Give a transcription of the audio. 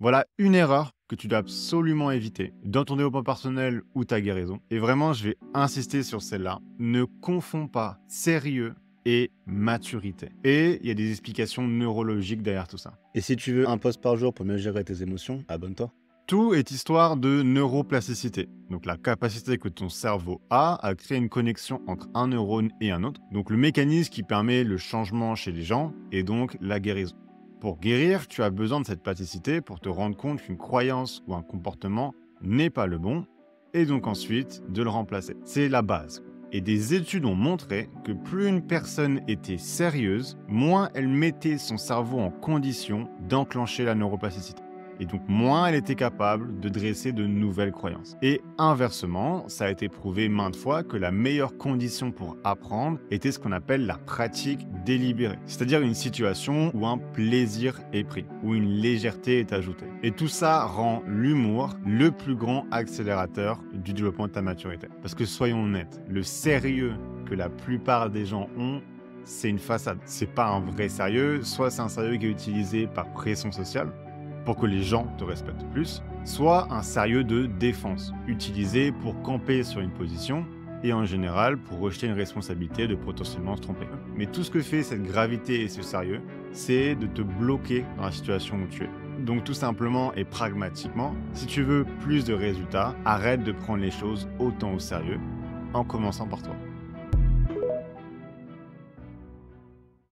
Voilà une erreur que tu dois absolument éviter dans ton développement personnel ou ta guérison. Et vraiment, je vais insister sur celle-là. Ne confonds pas sérieux et maturité. Et il y a des explications neurologiques derrière tout ça. Et si tu veux un post par jour pour mieux gérer tes émotions, abonne-toi. Tout est histoire de neuroplasticité, donc la capacité que ton cerveau a à créer une connexion entre un neurone et un autre, donc le mécanisme qui permet le changement chez les gens et donc la guérison. Pour guérir, tu as besoin de cette plasticité pour te rendre compte qu'une croyance ou un comportement n'est pas le bon et donc ensuite de le remplacer. C'est la base. Et des études ont montré que plus une personne était sérieuse, moins elle mettait son cerveau en condition d'enclencher la neuroplasticité. Et donc moins elle était capable de dresser de nouvelles croyances. Et inversement, ça a été prouvé maintes fois que la meilleure condition pour apprendre était ce qu'on appelle la pratique délibérée. C'est-à-dire une situation où un plaisir est pris, où une légèreté est ajoutée. Et tout ça rend l'humour le plus grand accélérateur du développement de ta maturité. Parce que soyons honnêtes, le sérieux que la plupart des gens ont, c'est une façade. C'est pas un vrai sérieux, soit c'est un sérieux qui est utilisé par pression sociale, pour que les gens te respectent plus, soit un sérieux de défense, utilisé pour camper sur une position et en général pour rejeter une responsabilité de potentiellement se tromper. Mais tout ce que fait cette gravité et ce sérieux, c'est de te bloquer dans la situation où tu es. Donc tout simplement et pragmatiquement, si tu veux plus de résultats, arrête de prendre les choses autant au sérieux en commençant par toi.